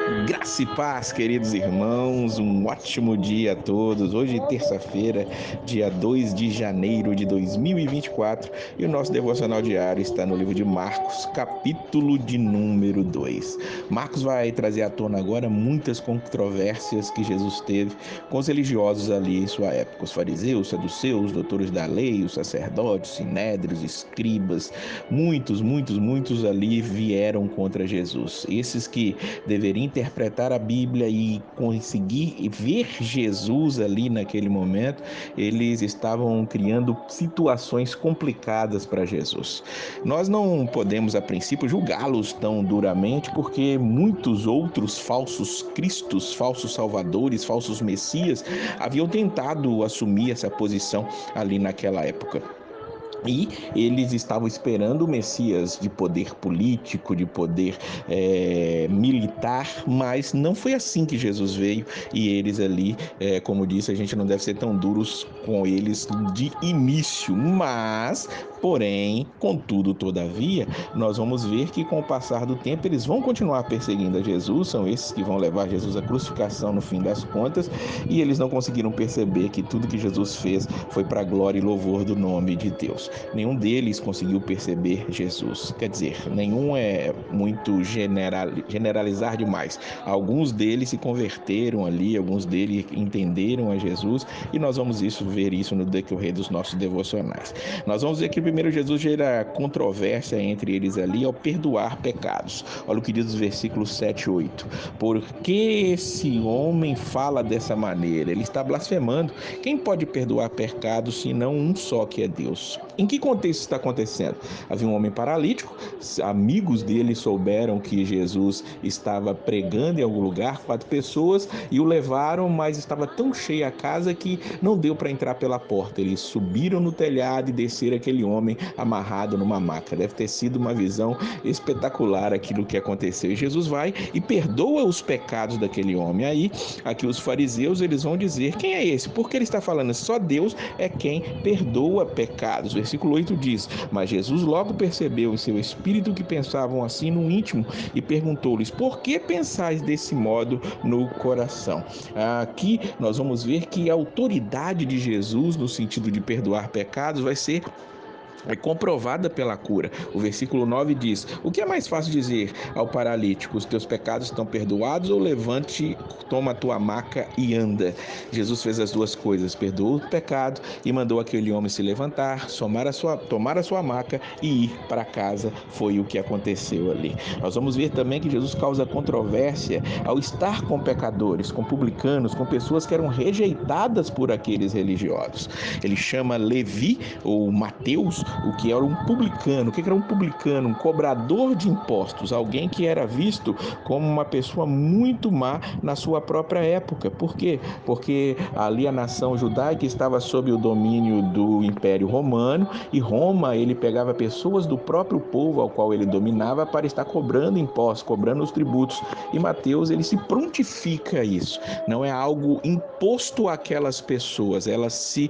Graça e paz, queridos irmãos, um ótimo dia a todos. Hoje, terça-feira, dia 2 de janeiro de 2024, e o nosso devocional diário está no livro de Marcos, capítulo de número 2. Marcos vai trazer à tona agora muitas controvérsias que Jesus teve com os religiosos ali em sua época, os fariseus, saduceus, doutores da lei, os sacerdotes, sinédrios, escribas, muitos ali vieram contra Jesus. Esses que deveriam interpretar a Bíblia e conseguir ver Jesus ali naquele momento, eles estavam criando situações complicadas para Jesus. Nós não podemos, a princípio, julgá-los tão duramente, porque muitos outros falsos cristos, falsos salvadores, falsos messias haviam tentado assumir essa posição ali naquela época. E eles estavam esperando o Messias de poder político, de poder militar, mas não foi assim que Jesus veio. E eles ali, como disse, a gente não deve ser tão duros com eles de início, mas, porém, contudo, todavia, nós vamos ver que com o passar do tempo eles vão continuar perseguindo a Jesus, são esses que vão levar Jesus à crucificação no fim das contas, e eles não conseguiram perceber que tudo que Jesus fez foi para a glória e louvor do nome de Deus. Nenhum deles conseguiu perceber Jesus. Quer dizer, nenhum é muito generalizar demais. Alguns deles se converteram ali, alguns deles entenderam a Jesus, e nós vamos ver isso no decorrer dos nossos devocionais. Nós vamos ver que primeiro Jesus gera controvérsia entre eles ali ao perdoar pecados. Olha o que diz os versículos 7 e 8. Por que esse homem fala dessa maneira? Ele está blasfemando. Quem pode perdoar pecados senão um só, que é Deus? Em que contexto está acontecendo? Havia um homem paralítico, amigos dele souberam que Jesus estava pregando em algum lugar, 4 pessoas, e o levaram, mas estava tão cheia a casa que não deu para entrar pela porta. Eles subiram no telhado e desceram aquele homem amarrado numa maca. Deve ter sido uma visão espetacular aquilo que aconteceu. E Jesus vai e perdoa os pecados daquele homem. Aí, aqui os fariseus, eles vão dizer: quem é esse? Por que ele está falando? Só Deus é quem perdoa pecados. Versículo 8 diz: mas Jesus logo percebeu em seu espírito que pensavam assim no íntimo e perguntou-lhes: por que pensais desse modo no coração? Aqui nós vamos ver que a autoridade de Jesus no sentido de perdoar pecados vai ser comprovada pela cura. O versículo 9 diz: o que é mais fácil dizer ao paralítico: os teus pecados estão perdoados, ou levante, toma a tua maca e anda? Jesus fez as duas coisas: perdoou o pecado e mandou aquele homem se levantar, tomar a sua maca e ir para casa. Foi o que aconteceu ali. Nós vamos ver também que Jesus causa controvérsia ao estar com pecadores, com publicanos, com pessoas que eram rejeitadas por aqueles religiosos. Ele chama Levi, ou Mateus, o que era um publicano. O que era um publicano? Um cobrador de impostos, alguém que era visto como uma pessoa muito má na sua própria época. Por quê? Porque ali a nação judaica estava sob o domínio do Império Romano, e Roma, ele pegava pessoas do próprio povo ao qual ele dominava para estar cobrando impostos, cobrando os tributos. E Mateus, ele se prontifica a isso. Não é algo imposto àquelas pessoas, elas se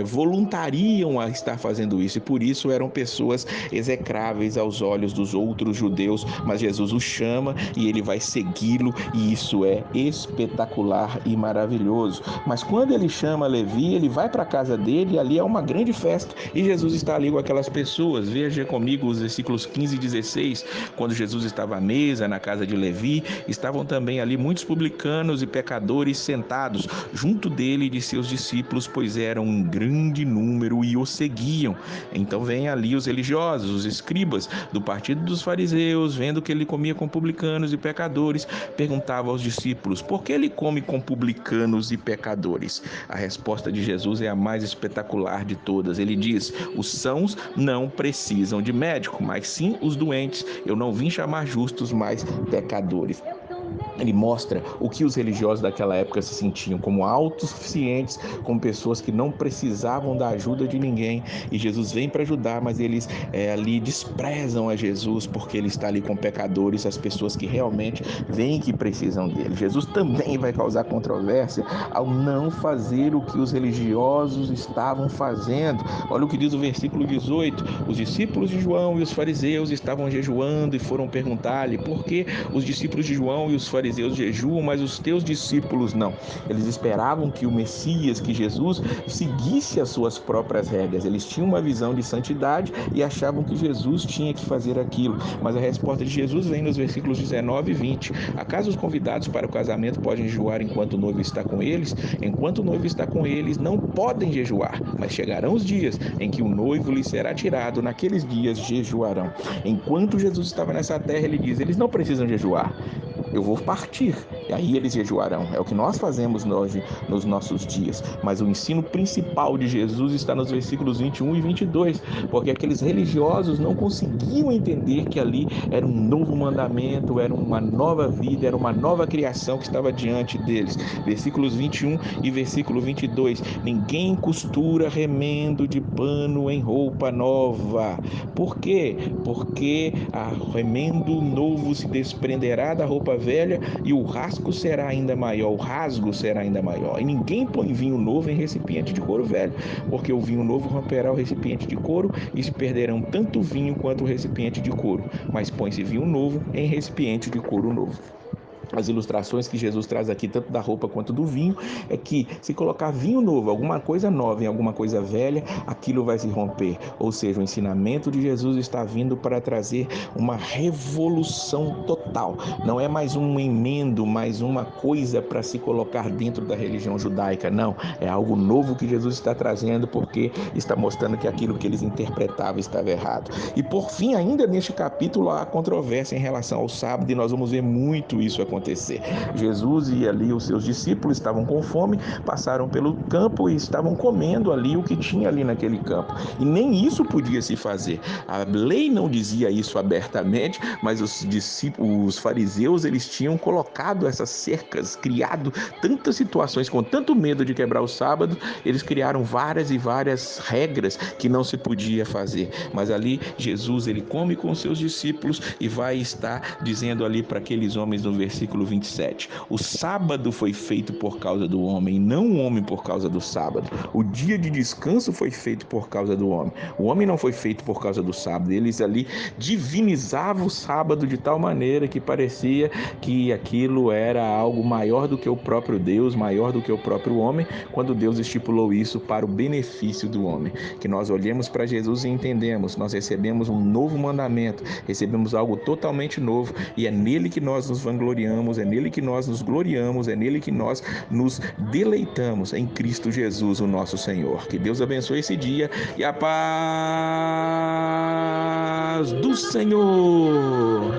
voluntariam a estar fazendo isso, e por isso eram pessoas execráveis aos olhos dos outros judeus, mas Jesus o chama e ele vai segui-lo, e isso é espetacular e maravilhoso. Mas quando ele chama Levi, ele vai para a casa dele, e ali é uma grande festa, e Jesus está ali com aquelas pessoas. Veja comigo os versículos 15 e 16, quando Jesus estava à mesa na casa de Levi, estavam também ali muitos publicanos e pecadores sentados junto dele e de seus discípulos, pois eram um grande número e o seguiam. Então vem ali os religiosos, os escribas do partido dos fariseus, vendo que ele comia com publicanos e pecadores, perguntava aos discípulos: por que ele come com publicanos e pecadores? A resposta de Jesus é a mais espetacular de todas. Ele diz: os sãos não precisam de médico, mas sim os doentes. Eu não vim chamar justos, mas pecadores. Ele mostra o que os religiosos daquela época se sentiam, como autossuficientes, como pessoas que não precisavam da ajuda de ninguém. E Jesus vem para ajudar, mas eles ali desprezam a Jesus, porque ele está ali com pecadores, as pessoas que realmente veem que precisam dele. Jesus também vai causar controvérsia ao não fazer o que os religiosos estavam fazendo. Olha o que diz o versículo 18: os discípulos de João e os fariseus estavam jejuando e foram perguntar-lhe por que os discípulos de João e os os fariseus jejuam, mas os teus discípulos não. Eles esperavam que o Messias, que Jesus, seguisse as suas próprias regras. Eles tinham uma visão de santidade e achavam que Jesus tinha que fazer aquilo. Mas a resposta de Jesus vem nos versículos 19 e 20. Acaso os convidados para o casamento podem jejuar enquanto o noivo está com eles? Enquanto o noivo está com eles, não podem jejuar, mas chegarão os dias em que o noivo lhes será tirado, naqueles dias jejuarão. Enquanto Jesus estava nessa terra, ele diz, eles não precisam jejuar. Eu vou partir, e aí eles jejuarão. É o que nós fazemos hoje nos nossos dias. Mas o ensino principal de Jesus está nos versículos 21 e 22, porque aqueles religiosos não conseguiam entender que ali era um novo mandamento, era uma nova vida, era uma nova criação que estava diante deles. Versículos 21 e versículo 22. Ninguém costura remendo de pano em roupa nova. Por quê? Porque o remendo novo se desprenderá da roupa velha e o rasgo será ainda maior, E ninguém põe vinho novo em recipiente de couro velho, porque o vinho novo romperá o recipiente de couro e se perderão tanto o vinho quanto o recipiente de couro. Mas põe-se vinho novo em recipiente de couro novo. As ilustrações que Jesus traz aqui, tanto da roupa quanto do vinho, é que se colocar vinho novo, alguma coisa nova em alguma coisa velha, aquilo vai se romper. Ou seja, o ensinamento de Jesus está vindo para trazer uma revolução total. Não é mais um emendo, mais uma coisa para se colocar dentro da religião judaica. Não, é algo novo que Jesus está trazendo, porque está mostrando que aquilo que eles interpretavam estava errado. E por fim, ainda neste capítulo, há controvérsia em relação ao sábado, e nós vamos ver muito isso acontecer. Jesus e ali os seus discípulos estavam com fome, passaram pelo campo e estavam comendo ali o que tinha ali naquele campo. E nem isso podia se fazer. A lei não dizia isso abertamente, mas os fariseus, eles tinham colocado essas cercas, criado tantas situações com tanto medo de quebrar o sábado, eles criaram várias e várias regras que não se podia fazer. Mas ali Jesus, ele come com seus discípulos e vai estar dizendo ali para aqueles homens no versículo 27, o sábado foi feito por causa do homem, não o homem por causa do sábado. O dia de descanso foi feito por causa do homem. O homem não foi feito por causa do sábado. Eles ali divinizavam o sábado de tal maneira que parecia que aquilo era algo maior do que o próprio Deus, maior do que o próprio homem, quando Deus estipulou isso para o benefício do homem. Que nós olhemos para Jesus e entendemos, nós recebemos um novo mandamento, recebemos algo totalmente novo, e é nele que nós nos vangloriamos, é nele que nós nos gloriamos, é nele que nós nos deleitamos, em Cristo Jesus, o nosso Senhor. Que Deus abençoe esse dia e a paz do Senhor.